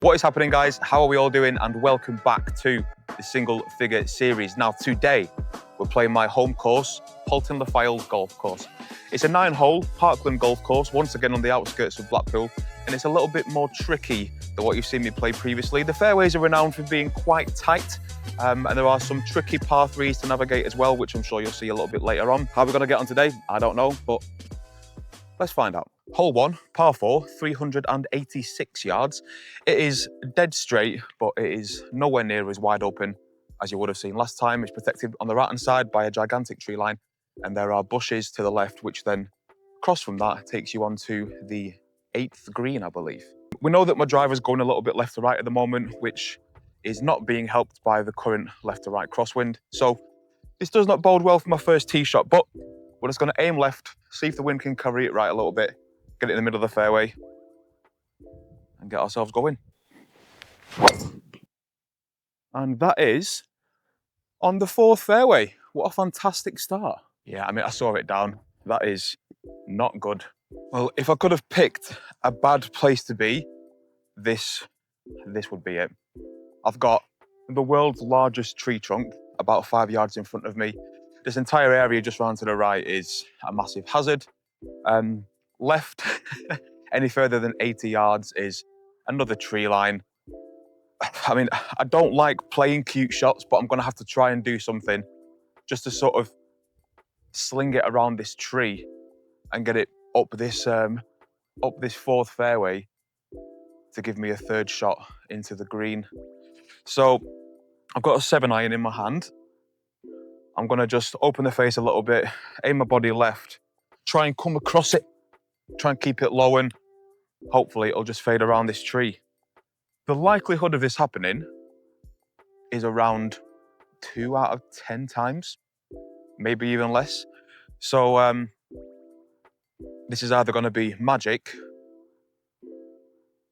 What is happening, guys? How are we all doing? And welcome back to the single figure series. Now, today we're playing my home course, Poulton-Le-Fylde golf course. It's a 9-hole parkland golf course, once again on the outskirts of Blackpool, and it's a little bit more tricky than what you've seen me play previously. The fairways are renowned for being quite tight, and there are some tricky par threes to navigate as well, which I'm sure you'll see a little bit later on. How are we going to get on today? I don't know, but let's find out. Hole 1, par 4, 386 yards. It is dead straight, but it is nowhere near as wide open as you would have seen last time. It's protected on the right-hand side by a gigantic tree line, and there are bushes to the left, which then cross from that takes you onto the 8th green, I believe. We know that my driver's going a little bit left to right at the moment, which is not being helped by the current left to right crosswind. So this does not bode well for my first tee shot, but we're just going to aim left, see if the wind can carry it right a little bit, get it in the middle of the fairway, and get ourselves going. And that is on the 4th fairway. What a fantastic start. Yeah, I mean, I saw it down. That is not good. Well, if I could have picked a bad place to be, this would be it. I've got the world's largest tree trunk about 5 yards in front of me. This entire area just round to the right is a massive hazard. Left, any further than 80 yards is another tree line. I mean, I don't like playing cute shots, but I'm going to have to try and do something just to sort of sling it around this tree and get it up this 4th fairway to give me a 3rd shot into the green. So I've got a 7-iron in my hand. I'm going to just open the face a little bit, aim my body left, try and come across it, try and keep it low, and hopefully it'll just fade around this tree. The likelihood of this happening is around 2 out of 10 times, maybe even less. So this is either going to be magic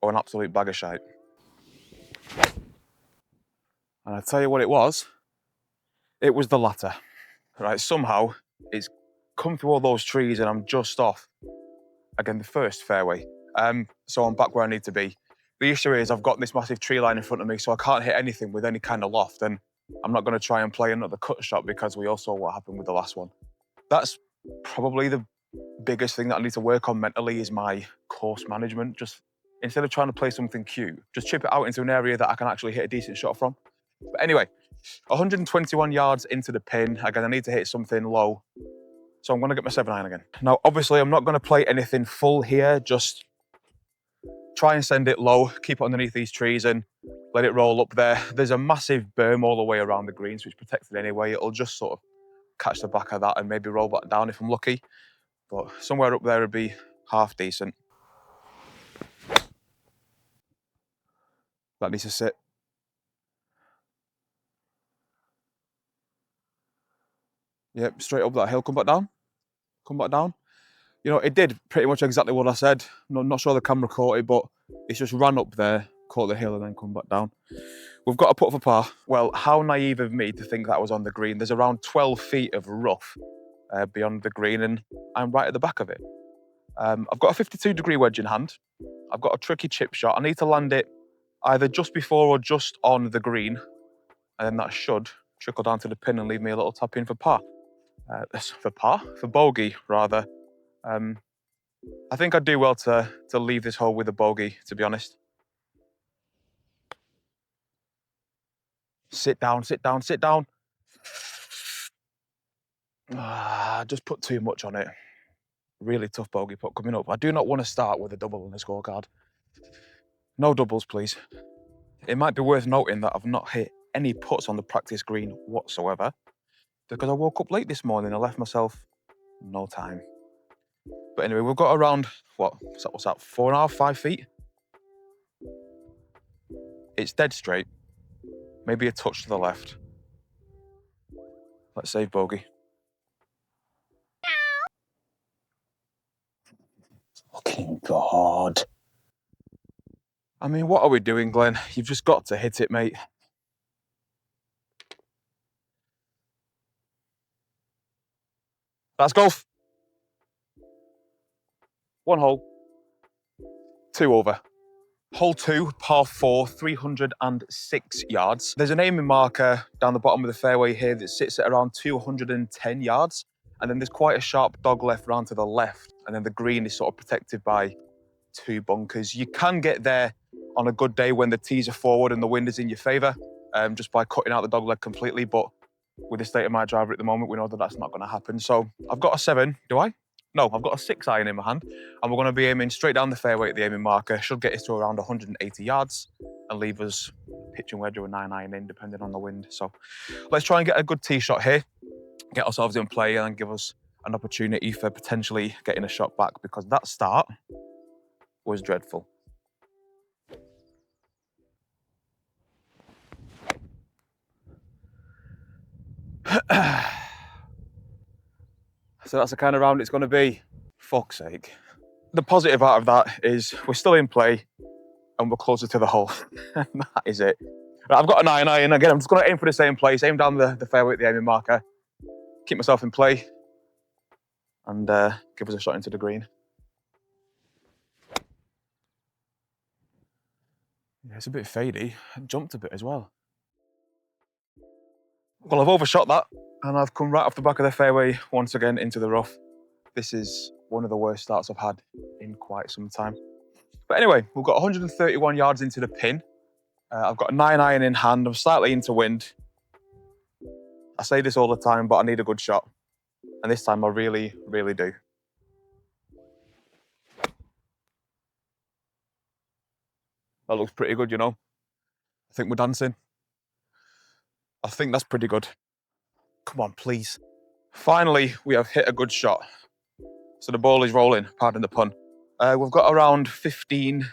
or an absolute bag of shite. And I tell you what it was the latter. Right, somehow it's come through all those trees and I'm just off, again, the 1st fairway. So I'm back where I need to be. The issue is I've got this massive tree line in front of me, so I can't hit anything with any kind of loft, and I'm not going to try and play another cut shot because we all saw what happened with the last one. That's probably the biggest thing that I need to work on mentally, is my course management. Just instead of trying to play something cute, just chip it out into an area that I can actually hit a decent shot from. But anyway, 121 yards into the pin. Again, I need to hit something low, so I'm going to get my 7-iron again. Now, obviously, I'm not going to play anything full here, just try and send it low, keep it underneath these trees and let it roll up there. There's a massive berm all the way around the greens, which protects it anyway. It'll just sort of catch the back of that and maybe roll back down if I'm lucky. But somewhere up there would be half decent. That needs to sit. Yep, straight up that hill, come back down. Come back down. You know, it did pretty much exactly what I said. I'm not sure the camera caught it, but it's just ran up there, caught the hill and then come back down. We've got a putt for par. Well, how naive of me to think that was on the green. There's around 12 feet of rough beyond the green, and I'm right at the back of it. I've got a 52-degree wedge in hand. I've got a tricky chip shot. I need to land it either just before or just on the green, and then that should trickle down to the pin and leave me a little tap in for par. For bogey, rather. I think I'd do well to leave this hole with a bogey, to be honest. Sit down, sit down, sit down. Just put too much on it. Really tough bogey putt coming up. I do not want to start with a double on the scorecard. No doubles, please. It might be worth noting that I've not hit any putts on the practice green whatsoever, because I woke up late this morning. I left myself no time. But anyway, we've got around, what's that, 4.5, 5 feet? It's dead straight. Maybe a touch to the left. Let's save bogey. Fucking God. I mean, what are we doing, Glenn? You've just got to hit it, mate. That's golf. 1 hole. 2 over. Hole 2, par 4, 306 yards. There's an aiming marker down the bottom of the fairway here that sits at around 210 yards. And then there's quite a sharp dog left round to the left. And then the green is sort of protected by 2 bunkers. You can get there on a good day when the tees are forward and the wind is in your favour, just by cutting out the dog leg completely. But with the state of my driver at the moment, we know that that's not going to happen. So I've got a 7, do I? No, I've got a 6 iron in my hand, and we're going to be aiming straight down the fairway at the aiming marker. Should get us to around 180 yards and leave us pitch and wedge or a 9 iron in, depending on the wind. So let's try and get a good tee shot here, get ourselves in play, and then give us an opportunity for potentially getting a shot back, because that start was dreadful. So that's the kind of round it's going to be. Fuck's sake. The positive out of that is we're still in play and we're closer to the hole. That is it. Right, I've got an 9 iron. Again, I'm just going to aim for the same place, aim down the fairway at the aiming marker, keep myself in play, and give us a shot into the green. Yeah, it's a bit fadey. It jumped a bit as well. Well, I've overshot that, and I've come right off the back of the fairway once again into the rough. This is one of the worst starts I've had in quite some time. But anyway, we've got 131 yards into the pin. I've got a 9 iron in hand. I'm slightly into wind. I say this all the time, but I need a good shot. And this time I really, really do. That looks pretty good, you know. I think we're dancing. I think that's pretty good. Come on, please. Finally, we have hit a good shot. So the ball is rolling, pardon the pun. We've got around 15,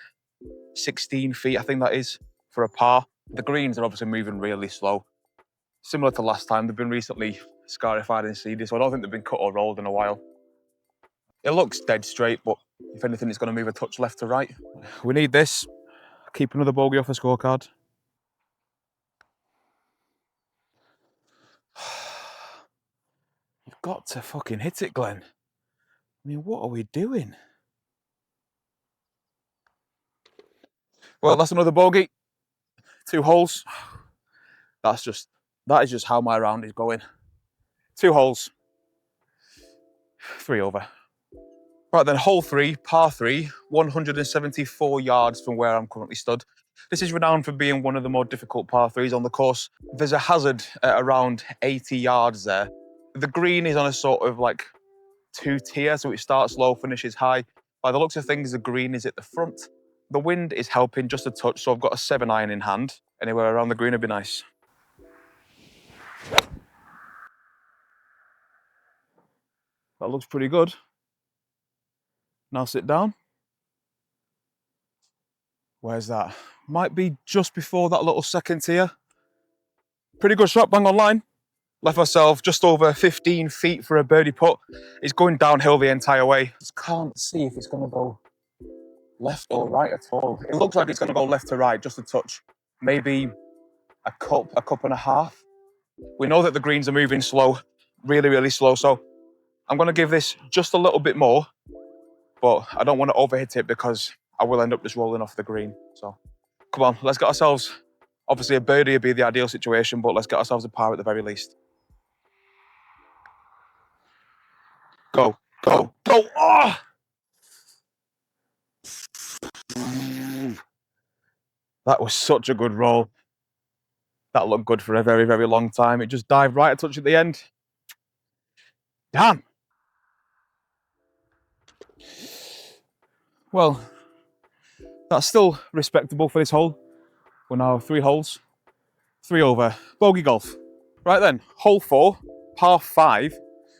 16 feet, I think that is, for a par. The greens are obviously moving really slow. Similar to last time, they've been recently scarified and seeded, so I don't think they've been cut or rolled in a while. It looks dead straight, but if anything, it's going to move a touch left to right. We need this. Keep another bogey off the scorecard. You've got to fucking hit it, Glenn. I mean, what are we doing? Well, that's another bogey. 2 holes. That is just how my round is going. 2 holes. 3 over. Right then, hole 3, par 3, 174 yards from where I'm currently stood. This is renowned for being one of the more difficult par 3s on the course. There's a hazard at around 80 yards there. The green is on a sort of like 2-tier, so it starts low, finishes high. By the looks of things, the green is at the front. The wind is helping just a touch, so I've got a 7 iron in hand. Anywhere around the green would be nice. That looks pretty good. Now sit down. Where's that? Might be just before that little second tier. Pretty good shot, bang on line. Left myself just over 15 feet for a birdie putt. It's going downhill the entire way. Just can't see if it's going to go left or right at all. It looks like it's going to go left to right, just a touch. Maybe a cup and a half. We know that the greens are moving slow, really, really slow. So I'm going to give this just a little bit more, but I don't want to overhit it because I will end up just rolling off the green. So come on, let's get ourselves, obviously a birdie would be the ideal situation, but let's get ourselves a par at the very least. Go, go, go. Oh! That was such a good roll. That looked good for a very, very long time. It just dived right a touch at the end. Damn. Well, that's still respectable for this hole. We're now 3 holes, 3 over. Bogey golf. Right then, hole 4, par 5,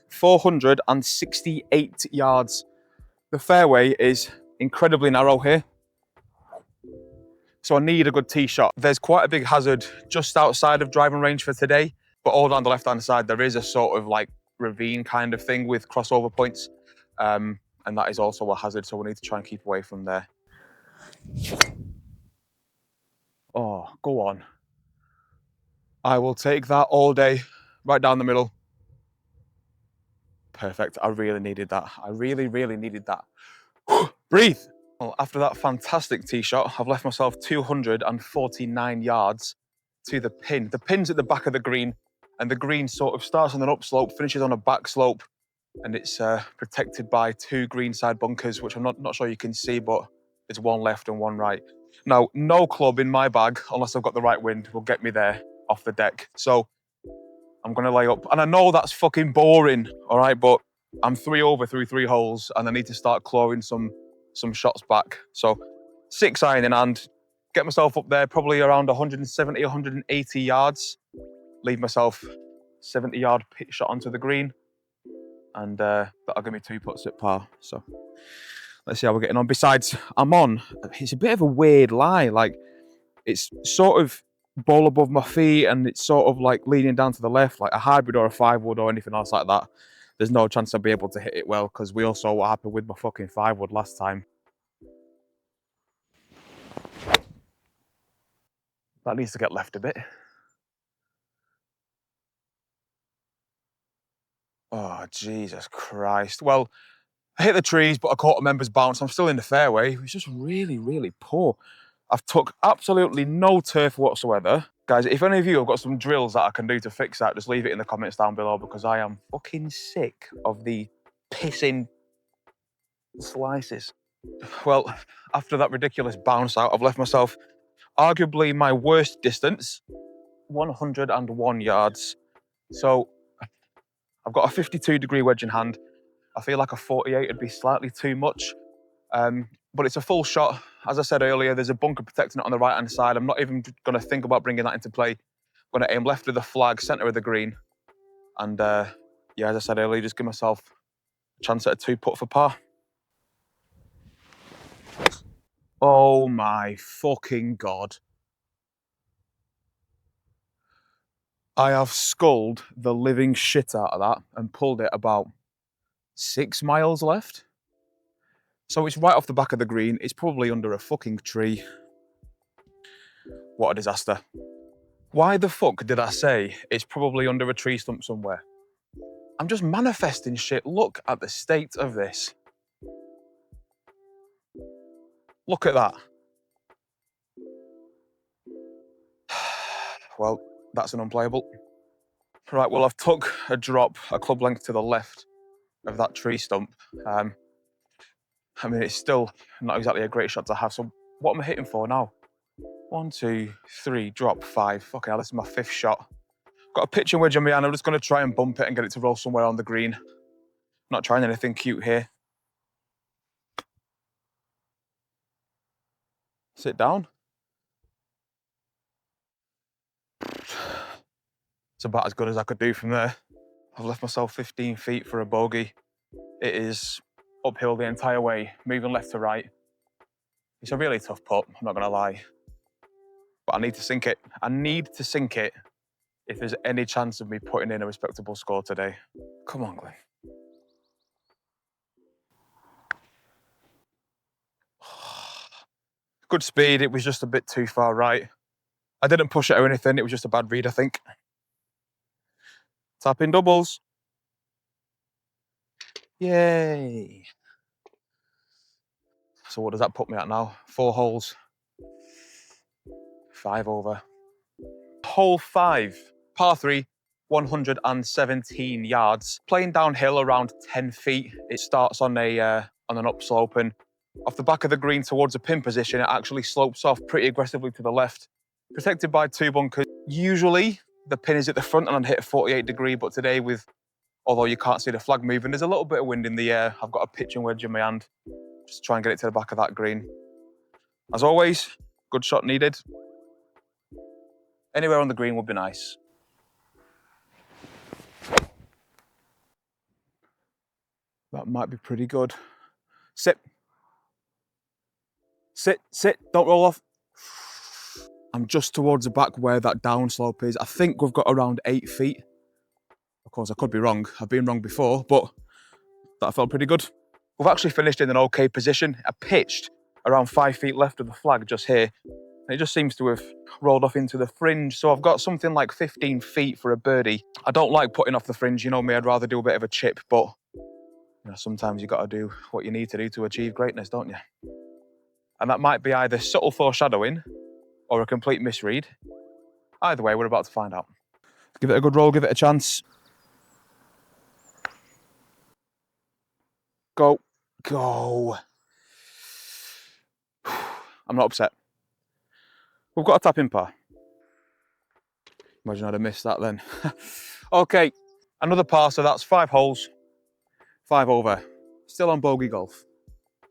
468 yards. The fairway is incredibly narrow here, so I need a good tee shot. There's quite a big hazard just outside of driving range for today, but all down the left-hand side, there is a sort of like ravine kind of thing with crossover points, and that is also a hazard, so we need to try and keep away from there. Oh, go on. I will take that all day, right down the middle. Perfect. I really needed that. I really, really needed that. Breathe. Well, after that fantastic tee shot, I've left myself 249 yards to the pin. The pin's at the back of the green, and the green sort of starts on an upslope, finishes on a back slope, and it's protected by two greenside bunkers, which I'm not sure you can see, but there's one left and one right. Now, no club in my bag, unless I've got the right wind, will get me there off the deck. So I'm going to lay up. And I know that's fucking boring, all right, but I'm 3 over through 3 holes, and I need to start clawing some shots back. So 6 iron in hand, get myself up there, probably around 170, 180 yards, leave myself 70-yard pitch shot onto the green, and that'll give me 2 putts at par. So let's see how we're getting on. Besides, it's a bit of a weird lie. Like, it's sort of ball above my feet, and it's sort of like leaning down to the left, like a hybrid or a 5-wood or anything else like that. There's no chance I'll be able to hit it well, because we all saw what happened with my fucking 5-wood last time. That needs to get left a bit. Oh, Jesus Christ. Well, I hit the trees, but I caught a member's bounce. I'm still in the fairway. It was just really, really poor. I've took absolutely no turf whatsoever. Guys, if any of you have got some drills that I can do to fix that, just leave it in the comments down below, because I am fucking sick of the pissing slices. Well, after that ridiculous bounce out, I've left myself arguably my worst distance, 101 yards. So I've got a 52-degree wedge in hand. I feel like a 48 would be slightly too much, but it's a full shot. As I said earlier, there's a bunker protecting it on the right-hand side. I'm not even going to think about bringing that into play. I'm going to aim left of the flag, centre of the green. And yeah, as I said earlier, just give myself a chance at a 2-putt for par. Oh my fucking God. I have sculled the living shit out of that and pulled it about 6 miles left. So it's right off the back of the green. It's probably under a fucking tree. What a disaster. Why the fuck did I say it's probably under a tree stump somewhere? I'm just manifesting shit. Look at the state of this. Look at that. Well, that's an unplayable. Right, well, I've took a drop a club length to the left of that tree stump. I mean, it's still not exactly a great shot to have. So what am I hitting for now? 1, 2, 3, drop 5. Fucking hell, this is my 5th shot. Got a pitching wedge on my hand. I'm just going to try and bump it and get it to roll somewhere on the green. Not trying anything cute here. Sit down. It's about as good as I could do from there. I've left myself 15 feet for a bogey. It is uphill the entire way, moving left to right. It's a really tough putt, I'm not going to lie. But I need to sink it. I need to sink it if there's any chance of me putting in a respectable score today. Come on, Glenn. Good speed, it was just a bit too far right. I didn't push it or anything, it was just a bad read, I think. Tap in doubles. Yay. So what does that put me at now? 4 holes. 5 over. Hole 5, par 3, 117 yards. Playing downhill around 10 feet. It starts on an upslope, and off the back of the green towards a pin position, it actually slopes off pretty aggressively to the left. Protected by 2 bunkers. Usually the pin is at the front and I'd hit a 48-degree, but today although you can't see the flag moving, there's a little bit of wind in the air. I've got a pitching wedge in my hand. Just try and get it to the back of that green. As always, good shot needed. Anywhere on the green would be nice. That might be pretty good. Sit. Sit, sit, don't roll off. I'm just towards the back where that downslope is. I think we've got around 8 feet. Of course, I could be wrong. I've been wrong before, but that felt pretty good. We've actually finished in an okay position. I pitched around 5 feet left of the flag just here. And it just seems to have rolled off into the fringe. So I've got something like 15 feet for a birdie. I don't like putting off the fringe. You know me, I'd rather do a bit of a chip, but you know, sometimes you got to do what you need to do to achieve greatness, don't you? And that might be either subtle foreshadowing or a complete misread. Either way, we're about to find out. Give it a good roll, give it a chance. Go. Go. I'm not upset. We've got a tap-in par. Imagine I'd have missed that then. Okay, another par, so that's 5 holes, 5 over. Still on bogey golf.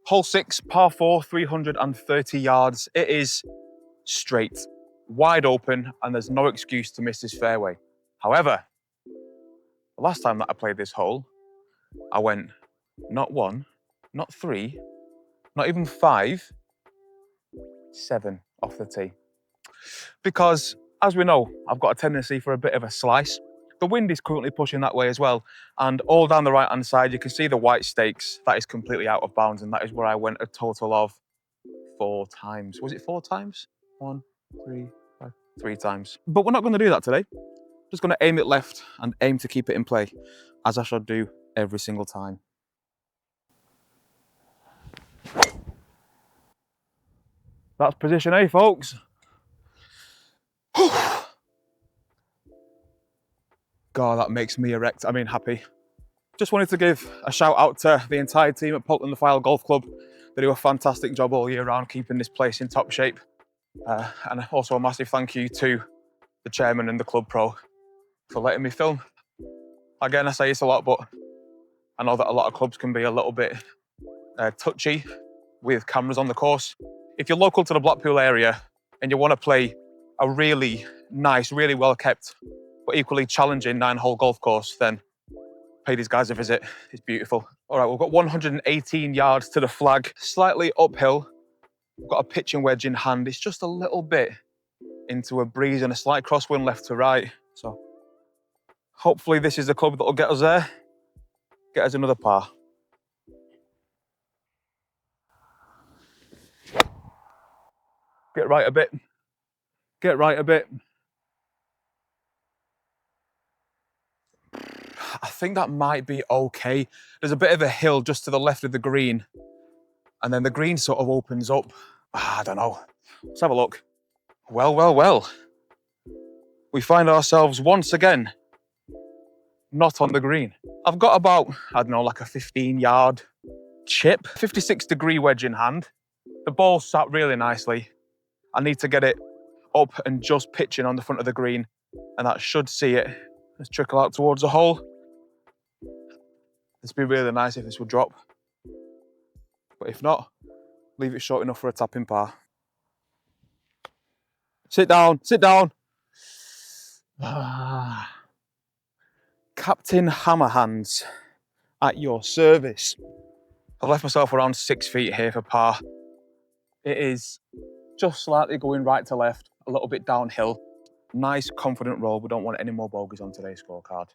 Hole 6, par 4, 330 yards. It is straight, wide open, and there's no excuse to miss this fairway. However, the last time that I played this hole, I went not 1, not 3, not even 5, 7 off the tee. Because, as we know, I've got a tendency for a bit of a slice. The wind is currently pushing that way as well. And all down the right-hand side, you can see the white stakes. That is completely out of bounds, and that is where I went a total of 4 times. Was it 4 times? 1, 3, 5, 3 times. But we're not going to do that today. Just going to aim it left and aim to keep it in play, as I should do every single time. That's position A, folks. God, that makes me erect. I mean, happy. Just wanted to give a shout out to the entire team at Poulton-Le-Fylde Golf Club. They do a fantastic job all year round keeping this place in top shape. And also a massive thank you to the chairman and the club pro for letting me film. Again, I say it's a lot, but I know that a lot of clubs can be a little bit touchy with cameras on the course. If you're local to the Blackpool area and you want to play a really nice, really well kept, but equally challenging 9-hole golf course, then pay these guys a visit. It's beautiful. All right, we've got 118 yards to the flag, slightly uphill. We've got a pitching wedge in hand. It's just a little bit into a breeze and a slight crosswind left to right. So hopefully this is the club that will get us there, get us another par. Get right a bit. Get right a bit. I think that might be okay. There's a bit of a hill just to the left of the green, and then the green sort of opens up. I don't know. Let's have a look. Well, well, well. We find ourselves once again not on the green. I've got about, I don't know, like a 15-yard chip, 56-degree wedge in hand. The ball sat really nicely. I need to get it up and just pitching on the front of the green, and that should see it. Let's trickle out towards the hole. This would be really nice if this would drop. But if not, leave it short enough for a tap-in par. Sit down, sit down. Captain Hammerhands at your service. I've left myself around 6 feet here for par. It is just slightly going right to left, a little bit downhill. Nice, confident roll. We don't want any more bogeys on today's scorecard.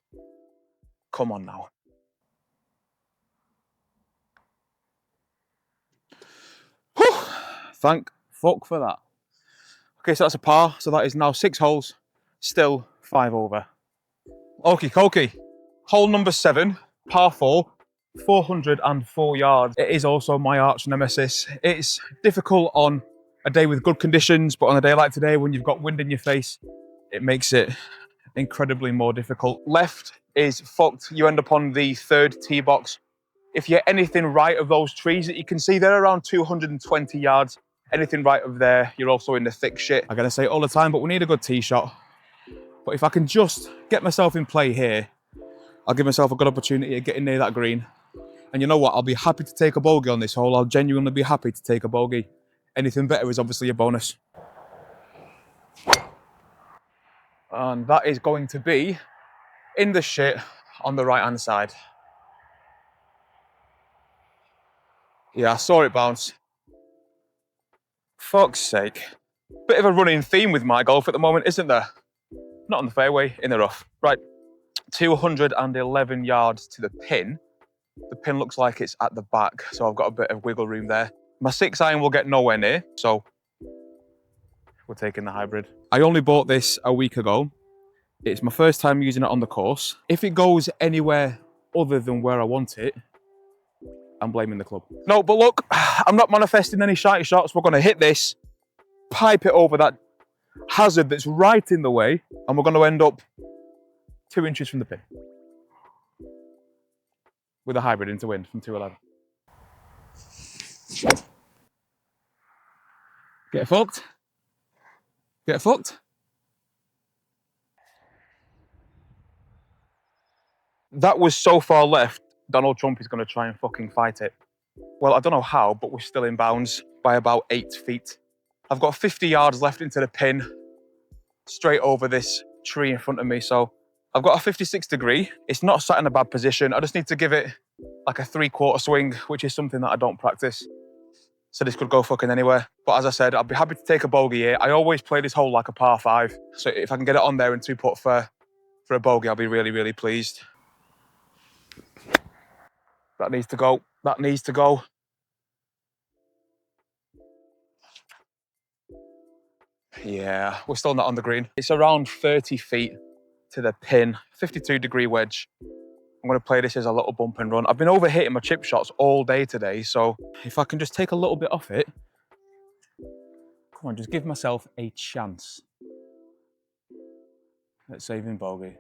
Come on now. Whew. Thank fuck for that. Okay, so that's a par. So that is now 6 holes, still 5 over. Okie dokie. Hole number 7, par 4, 404 yards. It is also my arch nemesis. It's difficult on a day with good conditions, but on a day like today when you've got wind in your face, it makes it incredibly more difficult. Left is fucked. You end up on the 3rd tee box. If you're anything right of those trees that you can see, they're around 220 yards. Anything right of there, you're also in the thick shit. I'm gonna say it all the time, but we need a good tee shot. But if I can just get myself in play here, I'll give myself a good opportunity of getting near that green. And you know what? I'll be happy to take a bogey on this hole. I'll genuinely be happy to take a bogey. Anything better is obviously a bonus. And that is going to be in the shit on the right-hand side. Yeah, I saw it bounce. Fuck's sake. Bit of a running theme with my golf at the moment, isn't there? Not on the fairway, in the rough. Right, 211 yards to the pin. The pin looks like it's at the back, so I've got a bit of wiggle room there. My 6-iron will get nowhere near, so we're taking the hybrid. I only bought this a week ago. It's my first time using it on the course. If it goes anywhere other than where I want it, I'm blaming the club. No, but look, I'm not manifesting any shitey shots. We're going to hit this, pipe it over that hazard that's right in the way, and we're going to end up 2 inches from the pin. With a hybrid into wind from 211. Get fucked. Get fucked. That was so far left, Donald Trump is going to try and fucking fight it. Well, I don't know how, but we're still in bounds by about 8 feet. I've got 50 yards left into the pin, straight over this tree in front of me. So I've got a 56 degree. It's not sat in a bad position. I just need to give it like a 3/4 swing, which is something that I don't practice. So this could go fucking anywhere. But as I said, I'd be happy to take a bogey here. I always play this hole like a par 5. So if I can get it on there and 2-putt for a bogey, I'll be really, really pleased. That needs to go. That needs to go. Yeah, we're still not on the green. It's around 30 feet to the pin, 52 degree wedge. I'm going to play this as a little bump and run. I've been overhitting my chip shots all day today, so if I can just take a little bit off it, come on, just give myself a chance at saving bogey.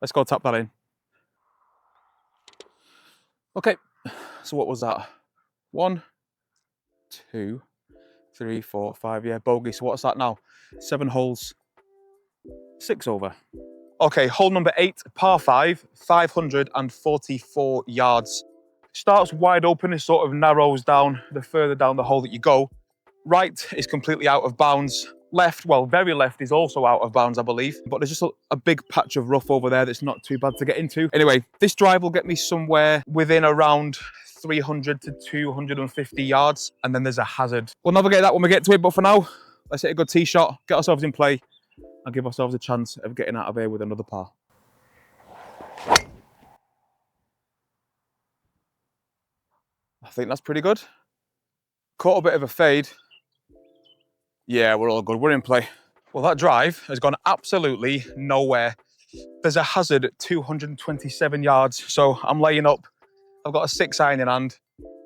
Let's go tap that in. Okay, so what was that? 1, 2, 3, 4, 5, yeah, bogey. So what's that now? 7 holes, 6 over. Okay, hole number 8, par 5, 544 yards. Starts wide open, it sort of narrows down the further down the hole that you go. Right is completely out of bounds. Left, well, very left is also out of bounds, I believe. But there's just a big patch of rough over there that's not too bad to get into. Anyway, this drive will get me somewhere within around 300 to 250 yards. And then there's a hazard. We'll navigate that when we get to it. But for now, let's hit a good tee shot, get ourselves in play, and give ourselves a chance of getting out of here with another par. I think that's pretty good. Caught a bit of a fade. Yeah, we're all good. We're in play. Well, that drive has gone absolutely nowhere. There's a hazard at 227 yards, so I'm laying up. I've got a 6 iron in hand.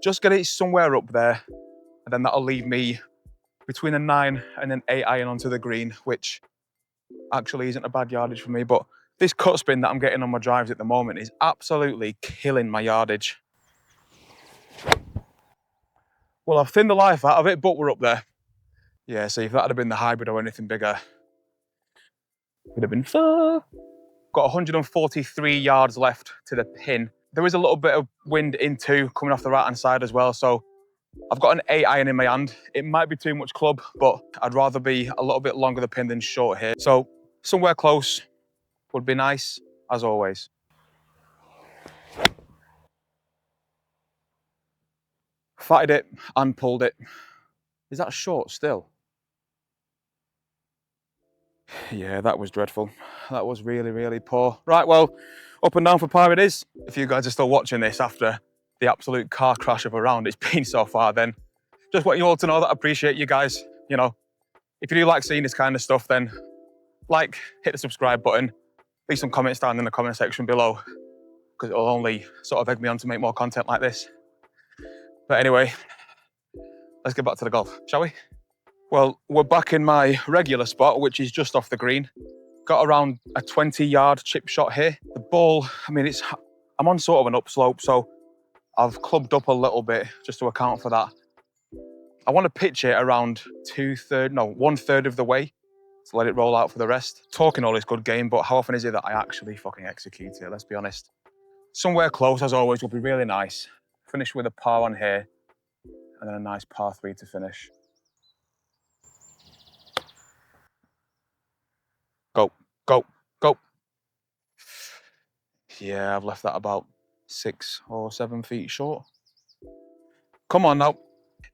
Just get it somewhere up there, and then that'll leave me between a 9 and an 8 iron onto the green, which actually isn't a bad yardage for me. But this cut spin that I'm getting on my drives at the moment is absolutely killing my yardage. Well, I've thinned the life out of it, but we're up there. Yeah, so if that had been the hybrid or anything bigger, it would have been far. Got 143 yards left to the pin. There is a little bit of wind into coming off the right-hand side as well, so I've got an 8 iron in my hand. It might be too much club, but I'd rather be a little bit longer the pin than short here. So somewhere close would be nice, as always. Fatted it and pulled it. Is that short still? Yeah, that was dreadful. That was really, really poor. Right, well, up and down for par it is. If you guys are still watching this after the absolute car crash of a round it's been so far, then just want you all to know that I appreciate you guys. You know, if you do like seeing this kind of stuff, then like, hit the subscribe button, leave some comments down in the comment section below, because it'll only sort of egg me on to make more content like this. But anyway, let's get back to the golf, shall we? Well, we're back in my regular spot, which is just off the green. Got around a 20-yard chip shot here. The ball, I mean, I'm on sort of an upslope, so I've clubbed up a little bit just to account for that. I want to pitch it around 1/3 of the way to let it roll out for the rest. Talking all this good game, but how often is it that I actually fucking execute it? Let's be honest. Somewhere close, as always, would be really nice. Finish with a par on here, and then a nice par 3 to finish. Go, go, go. Yeah, I've left that about 6 or 7 feet short. Come on now.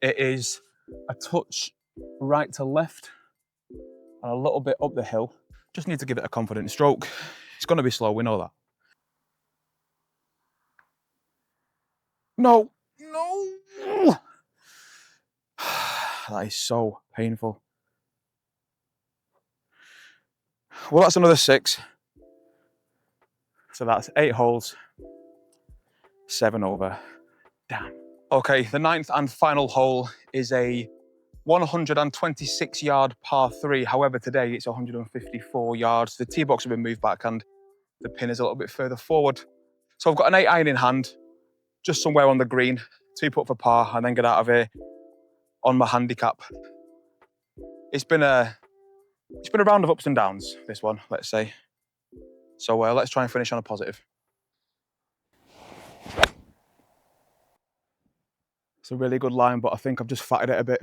It is a touch right to left and a little bit up the hill. Just need to give it a confident stroke. It's going to be slow, we know that. No, no. That is so painful. Well, that's another 6. So that's 8 holes, 7 over. Damn. Okay, the 9th and final hole is a 126 yard par 3. However, today it's 154 yards. The tee box has been moved back and the pin is a little bit further forward. So I've got an 8 iron in hand, just somewhere on the green, 2 putt for par, and then get out of here on my handicap. It's been a round of ups and downs, this one, let's say. So let's try and finish on a positive. It's a really good line, but I think I've just fatted it a bit.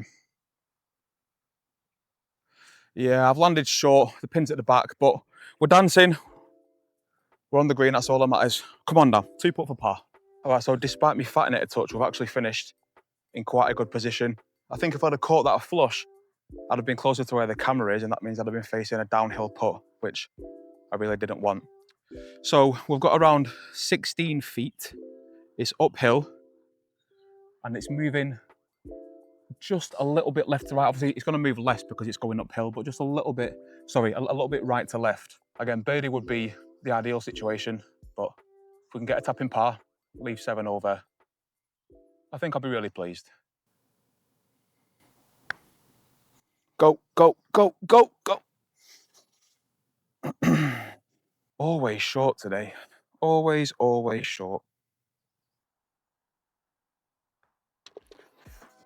Yeah, I've landed short, the pin's at the back, but we're dancing. We're on the green, that's all that matters. Come on now, 2 putt for par. All right, so despite me fatting it a touch, we've actually finished in quite a good position. I think if I'd have caught that flush, I'd have been closer to where the camera is, and that means I'd have been facing a downhill putt, which I really didn't want. So we've got around 16 feet. It's uphill, and it's moving just a little bit left to right. Obviously, it's going to move less because it's going uphill, but just a little bit, sorry, a little bit right to left. Again, birdie would be the ideal situation, but if we can get a tap in par, leave 7 over, I think I'll be really pleased. Go, go, go, go, go. Always short today. Always, always short.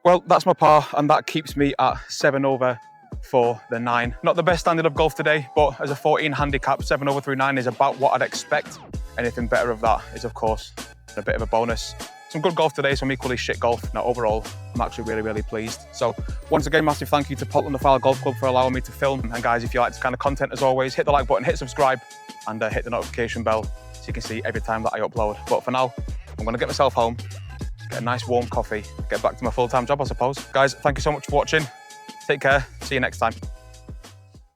Well, that's my par, and that keeps me at 7 over for the 9. Not the best standard of golf today, but as a 14 handicap, 7 over through 9 is about what I'd expect. Anything better of that is, of course, a bit of a bonus. Some good golf today, some equally shit golf. Now, overall, I'm actually really, really pleased. So, once again, massive thank you to Poulton-Le-Fylde Golf Club for allowing me to film. And guys, if you like this kind of content, as always, hit the like button, hit subscribe, and hit the notification bell so you can see every time that I upload. But for now, I'm going to get myself home, get a nice warm coffee, get back to my full-time job, I suppose. Guys, thank you so much for watching. Take care. See you next time.